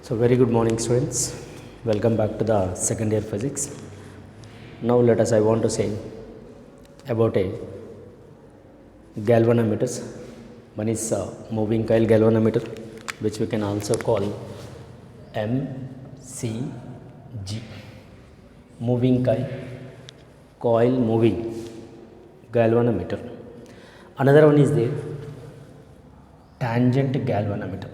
So very good morning students, welcome back to the second year physics. Now I want to say about a galvanometers. One is moving coil galvanometer, which we can also call MCG, moving coil moving galvanometer. Another one is the tangent galvanometer.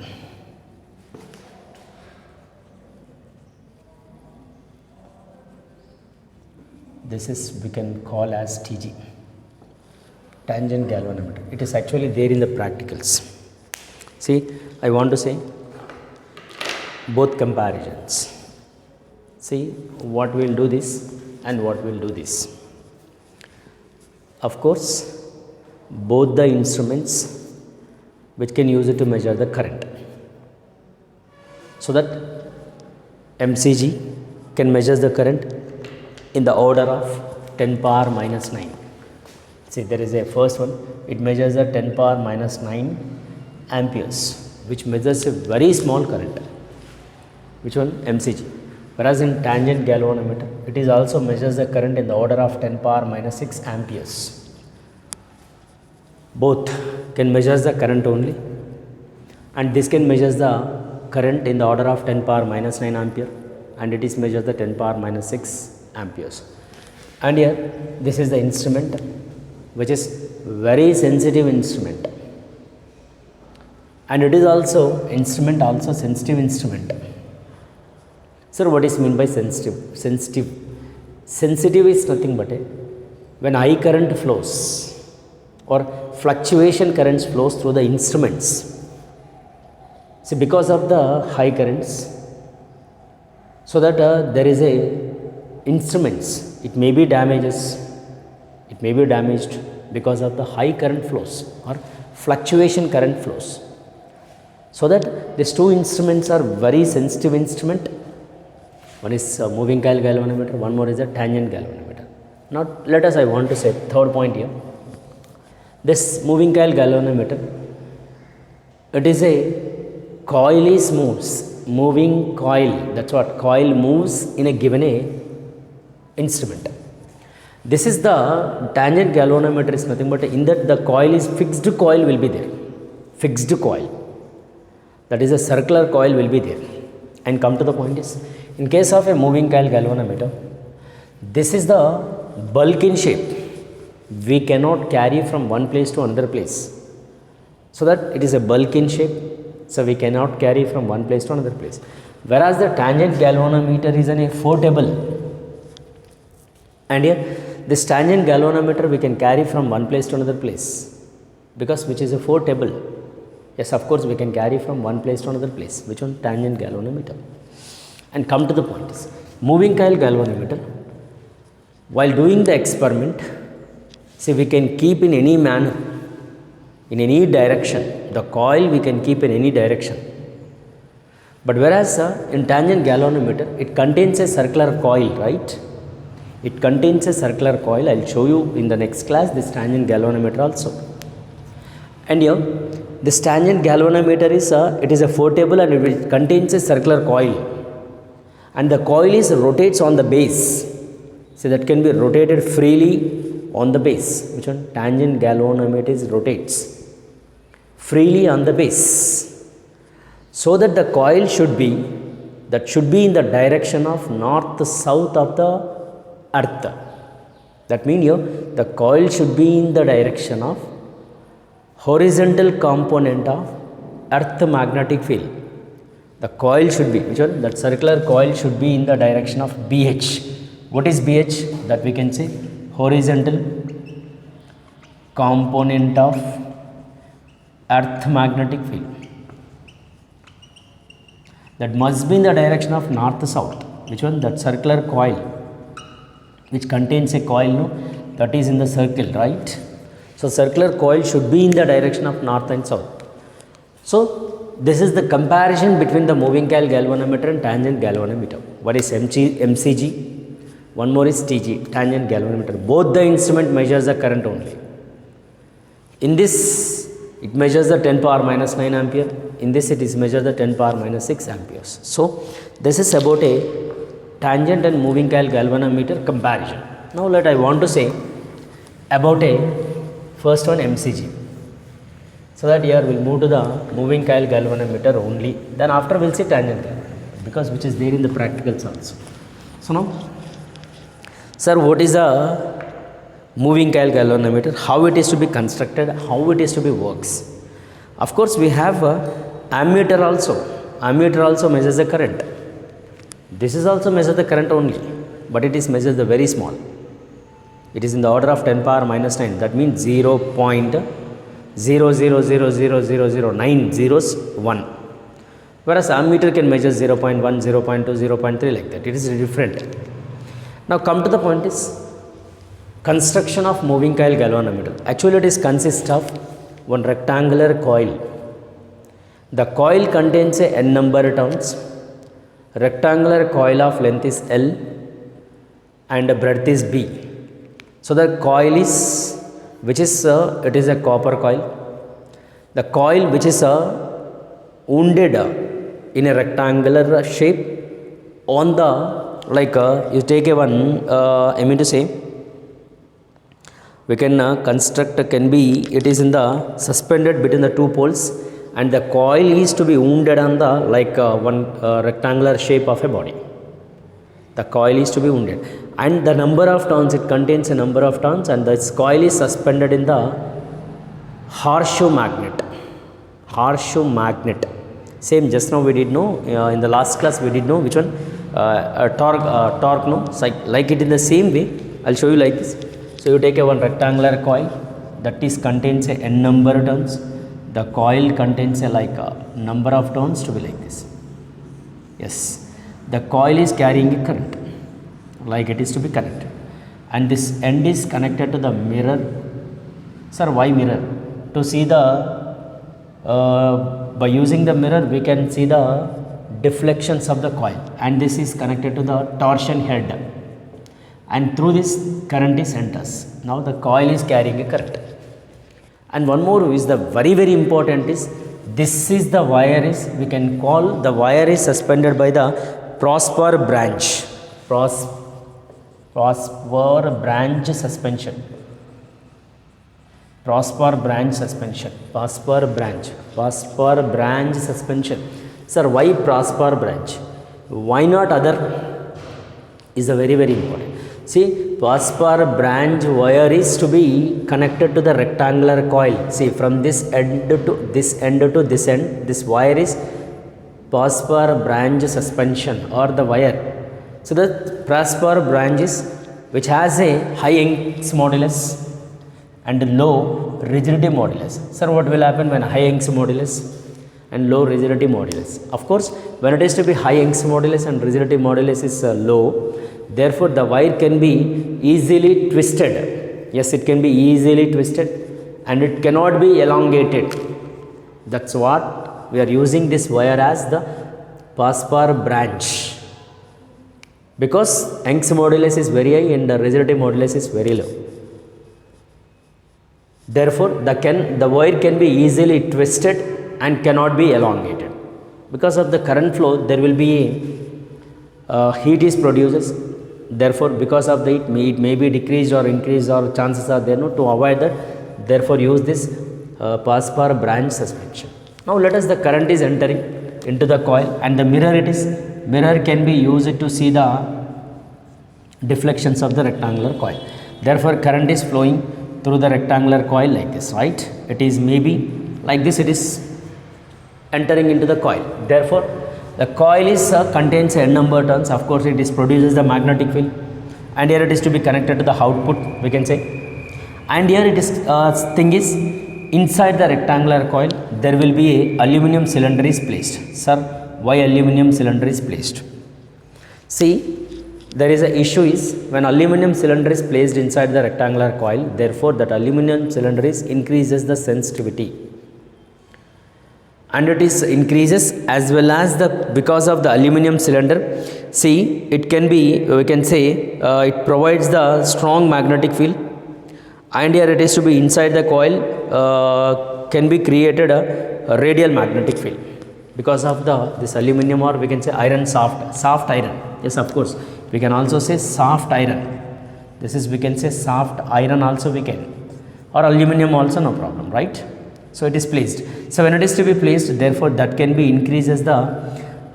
This is we can call as TG, tangent galvanometer. It is actually there in the practicals. See, I want to say both comparisons. See what will do this and what will do this. Of course, both the instruments which can use it to measure the current. So that MCG can measure the current in the order of 10 power minus 9. See, there is a first one, it measures the 10 power minus 9 amperes, which measures a very small current. Which one? MCG. Whereas in tangent galvanometer, it is also measures the current in the order of 10 power minus 6 amperes. Both can measure the current only, and this can measure the current in the order of 10 power minus 9 ampere, and it is measures the 10 power minus 6 amperes. And here this is the instrument, which is very sensitive instrument, and it is also instrument also sensitive instrument. Sir, what is mean by sensitive? Sensitive is nothing but when high current flows or fluctuation currents flows through the instruments. See, because of the high currents, so that there is a instruments, it may be damaged because of the high current flows or fluctuation current flows. So that these two instruments are very sensitive instrument. One is moving coil galvanometer, one more is a tangent galvanometer. Now I want to say third point here. This moving coil galvanometer, it is a coil is moving coil, that's what coil moves in a given instrument. This is the tangent galvanometer is nothing but in that the coil is fixed coil will be there. Fixed coil, that is a circular coil will be there. And come to the point is, in case of a moving coil galvanometer, this is the bulk in shape. We cannot carry from one place to another place. So that it is a bulk in shape, so we cannot carry from one place to another place. Whereas the tangent galvanometer is a four-table. And here this tangent galvanometer we can carry from one place to another place, because which is a four-table. Yes, of course we can carry from one place to another place. Which one? Tangent galvanometer. And come to the point is, moving coil galvanometer, while doing the experiment, see, we can keep in any manner, in any direction. The coil we can keep in any direction. But whereas in tangent galvanometer, it contains a circular coil, right? It contains a circular coil. I will show you in the next class this tangent galvanometer also. And here this tangent galvanometer is it is a four-table and it contains a circular coil, and the coil is rotates on the base. So that can be rotated freely on the base. Which one? Tangent galvanometer is rotates freely on the base, so that the coil should be in the direction of north south of the earth. That means here the coil should be in the direction of horizontal component of earth magnetic field. The coil should be, which one? That circular coil should be in the direction of BH. What is BH? That we can say horizontal component of earth magnetic field. That must be in the direction of north south. Which one? That circular coil, which contains a coil, that is in the circle, right? So circular coil should be in the direction of north and south. So this is the comparison between the moving coil galvanometer and tangent galvanometer. What is MCG? One more is TG, tangent galvanometer. Both the instrument measures the current only. In this, it measures the 10 power minus 9 ampere. In this it is measured the 10 power minus 6 amperes. So this is about a tangent and moving coil galvanometer comparison. Now let I want to say about a first one MCG. So that here we will move to the moving coil galvanometer only. Then after we will see tangent galvanometer, because which is there in the practicals also. So now, sir, what is a moving coil galvanometer? How it is to be constructed? How it is to be works? Of course, we have a ammeter also. Ammeter also measures the current. This is also measure the current only, but it is measures the very small. It is in the order of 10 power minus 9. That means 0.000000901. Whereas ammeter can measure 0.1, 0.2, 0.3 like that. It is different. Now come to the point is construction of moving coil galvanometer. Actually it is consists of one rectangular coil. The coil contains a n number of turns. Rectangular coil of length is L and breadth is B. So the coil is, which is it is a copper coil. The coil which is wounded in a rectangular shape on the, like you take a one, I mean to say, we can construct, can be, it is in the suspended between the two poles, and the coil is to be wounded on the, like one rectangular shape of a body. The coil is to be wounded, and the number of turns, it contains a number of turns, and this coil is suspended in the horseshoe magnet. Horseshoe magnet. Same, just now we did know, in the last class we did know which one, torque no, like it in the same way. I'll show you like this. So you take a one rectangular coil that is contains a n number of turns. The coil contains a like a number of turns to be like this. Yes, the coil is carrying a current, like it is to be connected, and this end is connected to the mirror. Sir, why mirror? To see the by using the mirror we can see the deflections of the coil, and this is connected to the torsion head, and through this current is enters. Now the coil is carrying a current. And one more is the very important is, this is the wire is, we can call the wire is suspended by the prosper branch. Prosper branch suspension. Prosper branch suspension. Prosper branch suspension. Sir, why prosper branch? Why not other? Is a very important. See, prosper branch wire is to be connected to the rectangular coil. See, from this end to this end to this end, this wire is prosper branch suspension or the wire. So the prosper branch is, which has a high Young's modulus and low rigidity modulus. Sir, what will happen when high Young's modulus and low rigidity modulus? Of course, when it is to be high Young's modulus and rigidity modulus is low, therefore the wire can be easily twisted. Yes, it can be easily twisted, and it cannot be elongated. That's what we are using this wire as the prosper branch, because Young's modulus is very high and the rigidity modulus is very low. Therefore the wire can be easily twisted and cannot be elongated. Because of the current flow, there will be heat is produced. Therefore, because of the it may be decreased or increased, or chances are there, no, to avoid that. Therefore, use this prosper branch suspension. Now let us, the current is entering into the coil, and the mirror can be used to see the deflections of the rectangular coil. Therefore, current is flowing through the rectangular coil like this, right? It is maybe like this, it is entering into the coil. Therefore, the coil is contains n number of turns. Of course, it is produces the magnetic field, and here it is to be connected to the output, we can say. And here it is thing is, inside the rectangular coil there will be a aluminum cylinder is placed. Sir, why aluminum cylinder is placed? See, there is a issue is, when aluminum cylinder is placed inside the rectangular coil, therefore that aluminum cylinder is increases the sensitivity, and it is increases as well as the, because of the aluminum cylinder, see, it can be, we can say, it provides the strong magnetic field, and here it is to be inside the coil can be created a radial magnetic field. because of this aluminum, or we can say iron, soft iron. Yes, of course, we can also say soft iron. This is, we can say, soft iron also we can, or aluminum also, no problem, right? So it is placed. So when it is to be placed, therefore that can be increases the,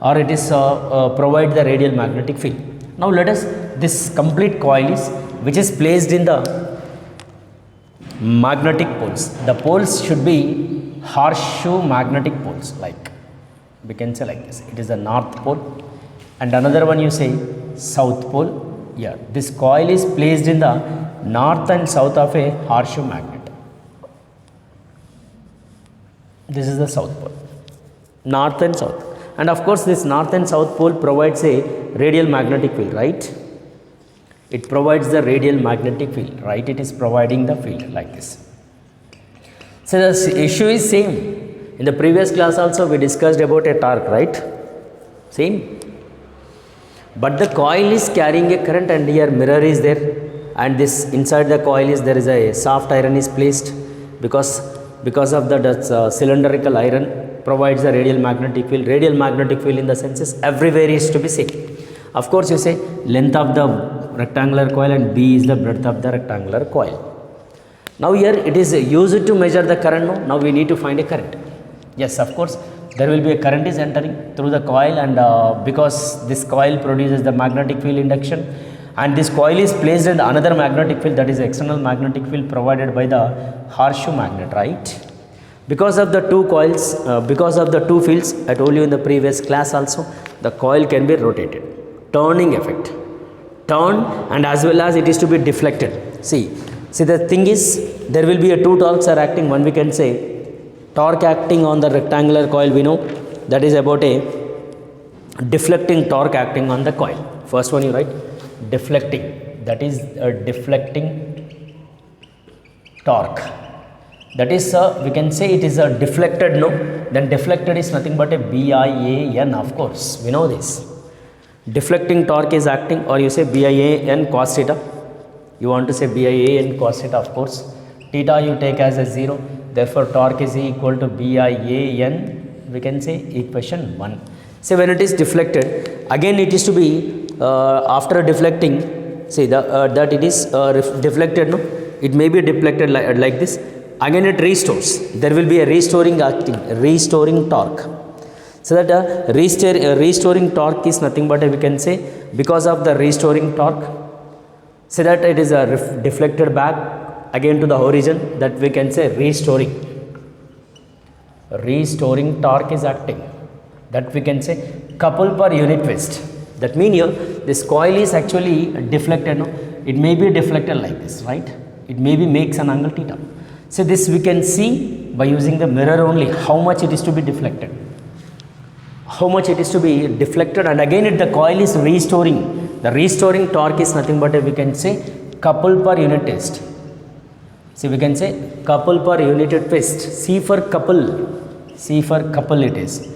or it is provide the radial magnetic field. Now let us, this complete coil is, which is placed in the magnetic poles. The poles should be horseshoe magnetic poles, like we can say like this. It is the north pole, and another one you say south pole. Yeah, this coil is placed in the north and south of a horseshoe magnet. This is the south pole, north and south, and of course this north and south pole provides a radial magnetic field, right? It provides the radial magnetic field, right? It is providing the field like this. So the issue is same. In the previous class also we discussed about a torque, right? Same. But the coil is carrying a current, and here mirror is there, and this inside the coil is, there is a soft iron is placed, because of the cylindrical iron provides a radial magnetic field. Radial magnetic field in the sense is everywhere is to be same. Of course, you say length of the rectangular coil and B is the breadth of the rectangular coil. Now here it is used to measure the current. No? Now we need to find a current. Yes, of course, there will be a current is entering through the coil, and because this coil produces the magnetic field induction, and this coil is placed in another magnetic field, that is external magnetic field provided by the horseshoe magnet, right? Because of the two coils, because of the two fields, I told you in the previous class also, the coil can be rotated, turning effect, turn, and as well as it is to be deflected. See the thing is, there will be a two torques are acting. One we can say torque acting on the rectangular coil, we know that is about a deflecting torque acting on the coil. First one you write deflecting, that is a deflecting torque, that is we can say it is a deflected, no, then deflected is nothing but a BIAN, of course we know this. Deflecting torque is acting, or you say BIAN cos theta, you want to say BIAN cos theta, of course theta you take as a 0, therefore torque is equal to BIAN, we can say equation 1. So when it is deflected, again it is to be after deflecting, say that it is deflected, no, it may be deflected like this, again it restores, there will be a restoring acting, restoring torque. So that restoring torque is nothing but we can say, because of the restoring torque, so that it is deflected back again to the origin, that we can say restoring torque is acting, that we can say couple per unit twist. That means here this coil is actually deflected, no? It may be deflected like this, right? It may be makes an angle theta. So this we can see by using the mirror only how much it is to be deflected, and again the coil is restoring. The restoring torque is nothing but we can say couple per unit twist. So we can say couple per unit twist. C for couple it is.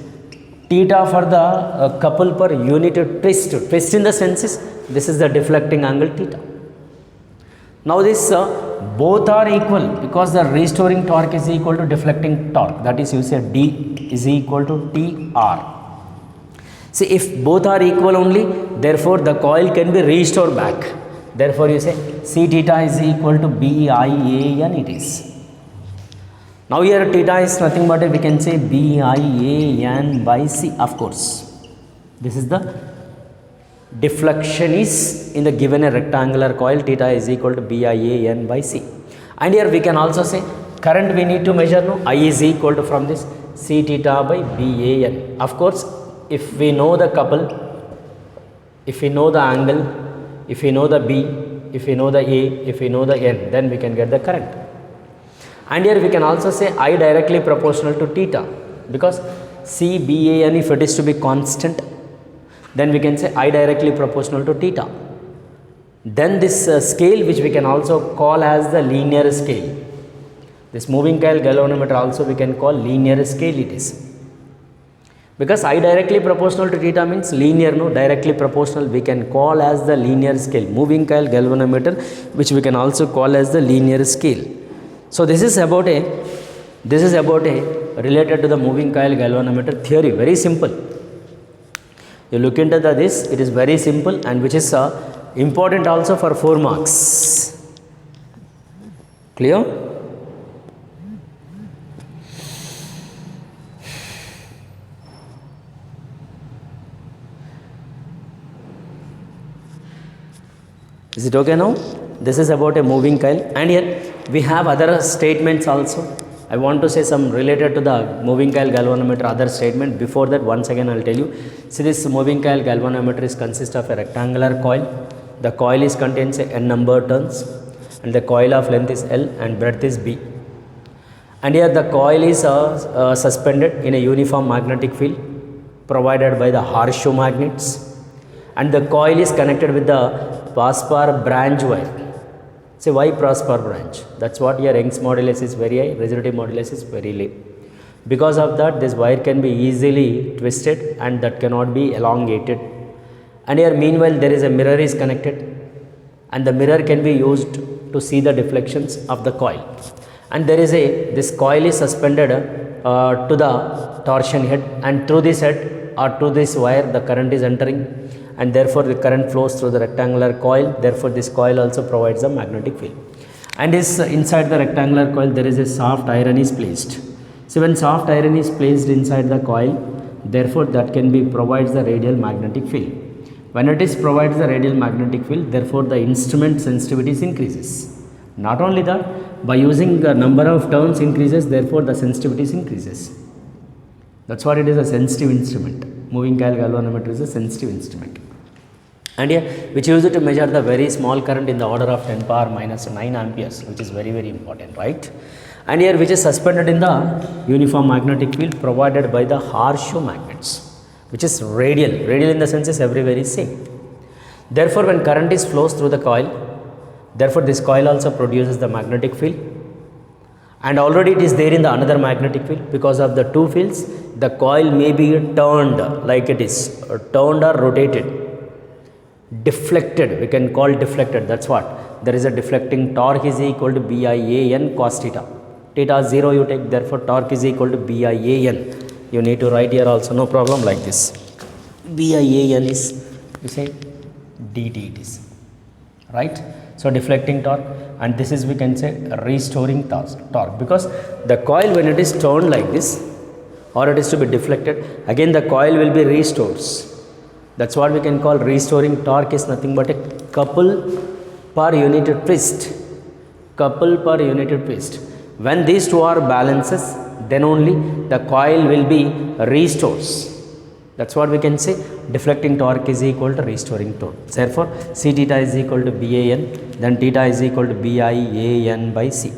Theta for the couple per unit twist. Twist in the sense is, this is the deflecting angle theta. Now this both are equal, because the restoring torque is equal to deflecting torque, that is you say D is equal to TR. See, if both are equal only, therefore the coil can be restored back, therefore you say C theta is equal to BIAN it is. Now here theta is nothing but we can say BIAN by C, of course. This is the deflection is in the given a rectangular coil, theta is equal to BIAN by C. And here we can also say current we need to measure, no, I is equal to from this C theta by BAN. Of course, if we know the couple, if we know the angle, if we know the B, if we know the A, if we know the N, then we can get the current. And here we can also say I directly proportional to theta, because C BAN, if it is to be constant, then we can say I directly proportional to theta. Then this scale, which we can also call as the linear scale, this moving coil galvanometer also we can call linear scale it is, because I directly proportional to theta means linear, no, directly proportional we can call as the linear scale, moving coil galvanometer, which we can also call as the linear scale. So this is about a related to the moving coil galvanometer theory, very simple. You look into this, it is very simple and which is important also for 4 marks. Clear? Is it okay now? This is about a moving coil, and here we have other statements also. I want to say some related to the moving coil galvanometer other statement. Before that, once again I will tell you. See, this moving coil galvanometer is consists of a rectangular coil. The coil is contains a n number turns, and the coil of length is L and breadth is B. And here the coil is suspended in a uniform magnetic field provided by the horseshoe magnets, and the coil is connected with the Passbar branch wire. Say, why Passbar branch? That's what your Young's modulus is very high, residuative modulus is very low. Because of that, this wire can be easily twisted and that cannot be elongated. And here meanwhile there is a mirror is connected, and the mirror can be used to see the deflections of the coil. And there is this coil is suspended to the torsion head, and through this head or to this wire the current is entering, and therefore the current flows through the rectangular coil. Therefore this coil also provides a magnetic field, and is inside the rectangular coil there is a soft iron is placed. So when soft iron is placed inside the coil, therefore that can be provides the radial magnetic field. When it is provides the radial magnetic field, therefore the instrument sensitivity increases. Not only that, by using the number of turns increases, therefore the sensitivity increases. That's what it is, a sensitive instrument. Moving coil galvanometer is a sensitive instrument. And here which use it to measure the very small current in the order of 10 power minus 9 amperes, which is very very important, right? And here which is suspended in the uniform magnetic field provided by the horseshoe magnets, which is radial. Radial in the sense is everywhere is same. Therefore when current is flows through the coil, therefore this coil also produces the magnetic field, and already it is there in the another magnetic field. Because of the two fields, the coil may be turned like it is, or turned or rotated, deflected, we can call deflected. That's what there is a deflecting torque is equal to BIAN cos theta. Theta 0 you take, therefore torque is equal to BIAN. You need to write here also, no problem, like this. BIAN is, you say dt it is, right? So deflecting torque, and this is we can say restoring torque, because the coil when it is turned like this or it is to be deflected, again the coil will be restored. That's what we can call restoring torque is nothing but a couple per unit twist. Couple per unit twist. When these two are balances, then only the coil will be restored. That's what we can say, deflecting torque is equal to restoring torque. Therefore C theta is equal to BAN, then theta is equal to BIAN by C.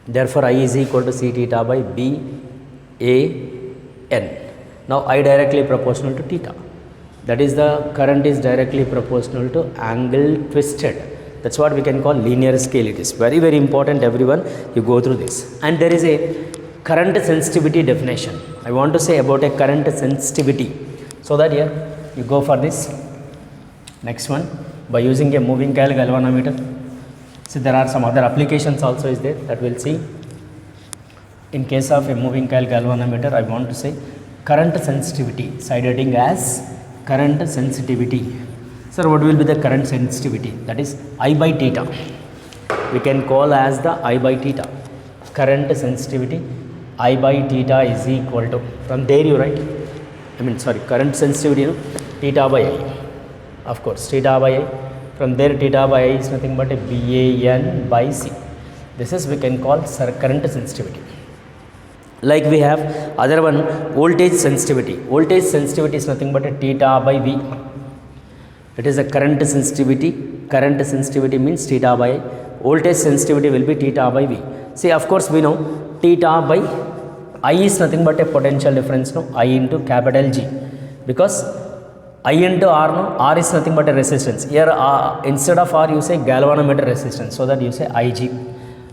Therefore I is equal to C theta by BAN. Now I directly proportional to theta. That is, the current is directly proportional to angle twisted. That's what we can call linear scale. It is very very important, everyone, you go through this. And there is a current sensitivity definition. I want to say about a current sensitivity, so that here you go for this next one by using a moving coil galvanometer. So there are some other applications also is there that we'll see. In case of a moving coil galvanometer, I want to say current sensitivity, side heading as current sensitivity. Sir, what will be the current sensitivity? That is I by theta. We can call as the I by theta. Current sensitivity I by theta is equal to, from there you write, current sensitivity, theta by I. Of course, theta by I. From there theta by I is nothing but a BAN by C. This is we can call current sensitivity. Like we have other one, voltage sensitivity. Voltage sensitivity is nothing but a theta by V. It is a current sensitivity. Current sensitivity means theta by I. Voltage sensitivity will be theta by V. See, of course we know theta by I is nothing but a potential difference, no, I into capital G, because I into R, no, R is nothing but a resistance. Here instead of R you say galvanometer resistance, so that you say IG.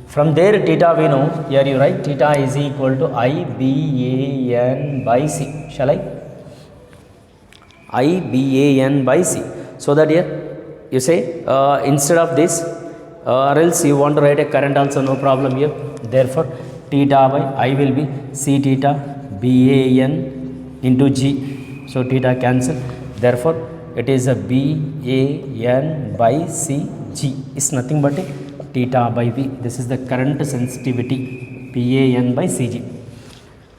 From there theta we know, here you write theta is equal to IBAN by C. Shall I? IBAN by C. So that here you say instead of this or else you want to write a current also, no problem here. Therefore theta by I will be c theta BAN into G. So theta cancel. Therefore, it is a BAN by CG is nothing but a theta by V. This is the current sensitivity BAN by CG.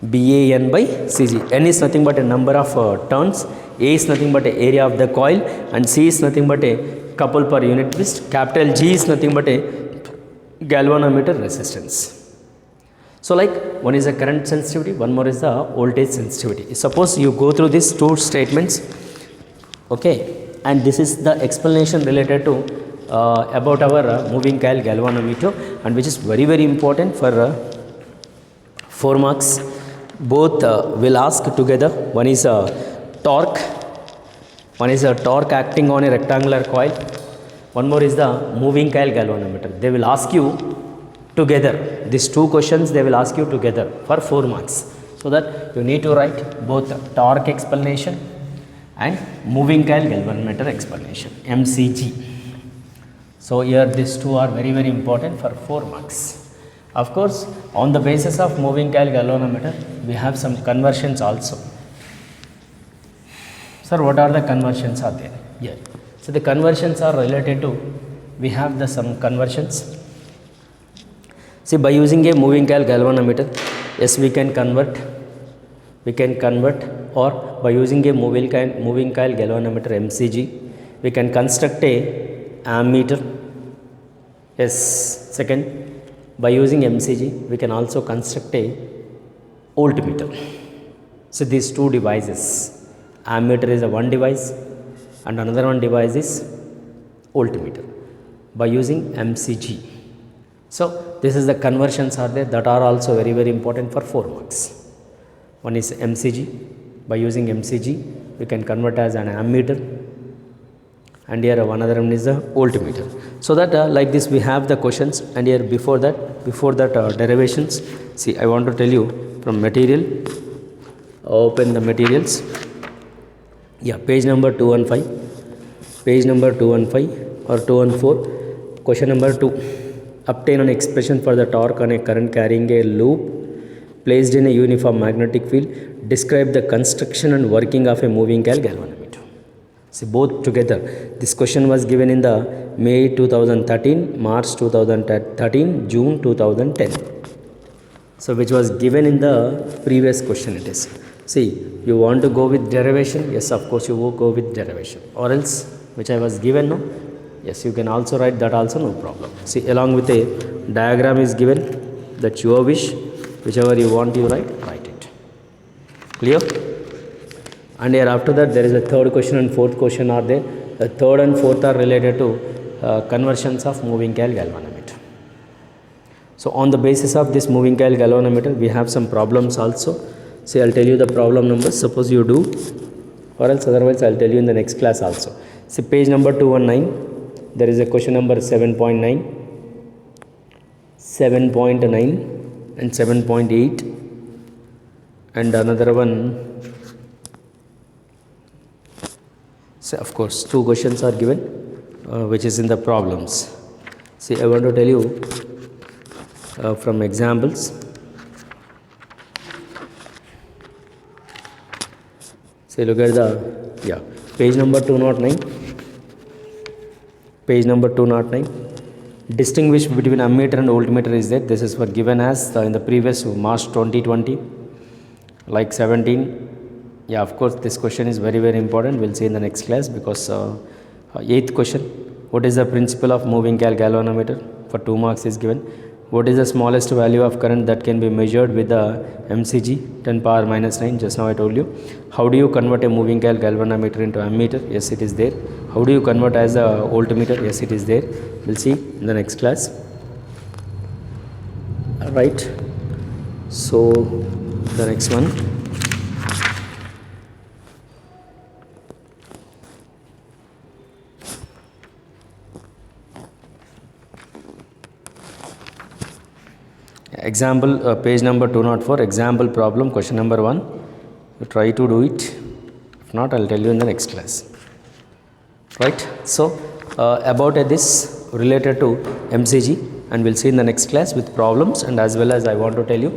BAN by CG. N is nothing but a number of turns. A is nothing but a area of the coil, and C is nothing but a couple per unit twist. Capital G is nothing but a galvanometer resistance. So like one is the current sensitivity, one more is the voltage sensitivity. Suppose you go through these two statements, okay, and this is the explanation related to about our moving coil galvanometer, and which is very very important for 4 marks. Both will ask together. One is torque, one is a torque acting on a rectangular coil, one more is the moving coil galvanometer. They will ask you together. These two questions they will ask you together for 4 marks. So that you need to write both torque explanation and moving coil galvanometer explanation, MCG. So here these two are very very important for 4 marks. Of course, on the basis of moving coil galvanometer, we have some conversions also. Sir, what are the conversions are there? Here. So the conversions are related to, we have the some conversions. See, by using a moving coil galvanometer, yes, we can convert, or by using a moving coil galvanometer MCG, we can construct a ammeter. Yes, second, by using MCG, we can also construct a voltmeter. So these two devices, ammeter is a one device and another one device is voltmeter by using MCG. So this is the conversions are there that are also very very important for 4 marks. One is MCG. By using MCG, we can convert as an ammeter, and here another one is the voltmeter. So that like this we have the questions, and here before that derivations. See, I want to tell you from material. Open the materials. Yeah, page number 215, page number 215 or 214. Question number 2. Obtain an expression for the torque on a current carrying a loop placed in a uniform magnetic field. Describe the construction and working of a moving coil galvanometer. See, both together. This question was given in the May 2013, March 2013, June 2010. So which was given in the previous question it is. See, you want to go with derivation? Yes, of course you will go with derivation. Or else, which I was given, no? Yes, you can also write that also, no problem. See, along with a diagram is given, that your wish, whichever you want you write it. Clear? And here after that there is a third question and fourth question are there. The third and fourth are related to conversions of moving coil galvanometer. So on the basis of this moving coil galvanometer, we have some problems also. See, I'll tell you the problem numbers, suppose you do, or else otherwise I'll tell you in the next class also. See, page number 219, there is a question number 7.9, 7.9 and 7.8, and another one. So of course, two questions are given, which is in the problems. See, I want to tell you from examples. See, look at the page number 209. Page number 209. Distinguish between ammeter and voltmeter is there. This is for given as in the previous March 2020, like 17. Yeah, of course, this question is very very important. We'll see in the next class, because 8th question. What is the principle of moving coil galvanometer? For 2 marks is given. What is the smallest value of current that can be measured with the MCG? 10 power minus 9. Just now I told you. How do you convert a moving coil galvanometer into ammeter? Yes, it is there. How do you convert as a voltmeter? Yes, it is there. We'll see in the next class. Right. So the next one. Example, page number 204, example problem, question number 1. You try to do it. If not, I'll tell you in the next class. Right. So about this related to MCG, and we'll see in the next class with problems, and as well as I want to tell you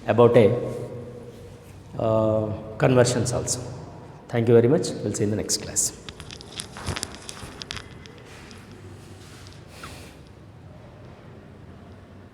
about a conversions also. Thank you very much. We'll see in the next class.